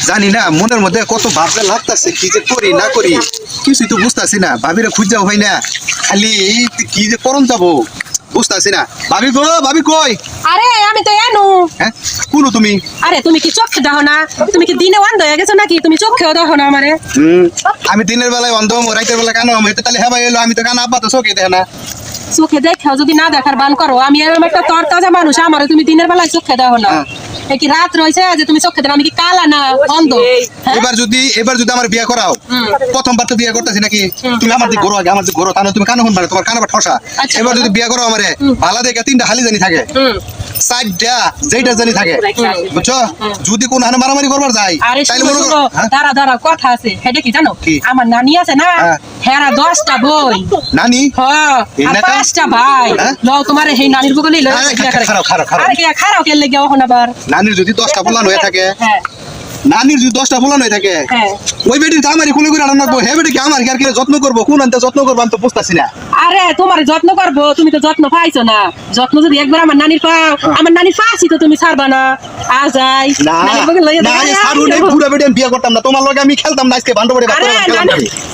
জানি না মনের মধ্যে কত ভাবনা লাগতেছে কি যে করি না করি কিছুই তো বুঝতেছি না ভাবিরে খুঁজাও হয় না খালি কি যে করণ যাবো বুঝতেছি না ভাবি গো ভাবি কই আরে আমি তো এনু হ্যাঁ কোন তুমি আরে তুমি কি চোখে দেখো না তুমি কি দিনে অন্ধ হয়ে গেছো নাকি তুমি চোখেও দেখো না আমারে আমি দিনের বেলায় অন্ধ রাইতের বেলা কানো হইতে তাহলে হ্যাঁ ভাই এলো আমি তো কানা আব্বা তো চোখে দেখে না চোখে দেখেও যদি না দেখার বান করো আমি এরকম একটা তরতাজা মানুষ আমারে তুমি দিনের বেলায় চোখে দেখো না এ কি রাত রয়েছে যে তুমি চোখে দেখো আমি কি কালা না অন্ধ হ্যাঁ? এবার যদি আমার বিয়ে করাও প্রথমবার তো বিয়ে করতেছি নাকি তুমি আমার দিকে ঘোরো আগে আমার দিকে ঘোরো তাহলে তুমি কানো শুনবা না, তোমার কানাবা ঠসা আচ্ছা, এবার যদি বিয়ে করো আমারে ভালো দেখে 3টা হালি জানি থাকে সাইডটা যেটা জানি থাকে বুঝছো যদি কোন হানে মারামারি করবার যায় আরে তাহলে শুনো মনে শুনো, করো হ্যাঁ? দাঁড়া দাঁড়া কথা আছে সেটা কি জানো কি? আমার নানি আছে না হ্যাঁ। হেরা 10টা বই নানি হ্যাঁ এই আর নাকা? 5টা ভাই হ্যাঁ? লও তোমার এই নানির বগলে লও আরে, খারাপ, খারাপ। আরে কি খারাপ কে লাগি ওখানে আবার নানির যদি 10টা ফুলান হয়ে থাকে হ্যাঁ নানির যদি 10টা ফুলান হয়ে থাকে হ্যাঁ ওই বেটির তো আমারই খুলে করে রান্না করবো হে বেটি কি আমার কি আর কি যত্ন করবো কোন আনতে যত্ন করবো আমি তো বুঝতেছি না আরে তোমার যত্ন করবো তুমি তো যত্ন পাইছো না যত্ন যদি একবার আমার নানির পাও আমার নানির পাশি তো তুমি ছাড়বা না আজাই না নানির বগলে লইয়া না যাও। এই সারুন এই পুরা বেটি আমি বিয়ে করতাম না তোমার লগে আমি খেলতাম না আজকে বান্ডবড়ে আরে খেলতাম নানি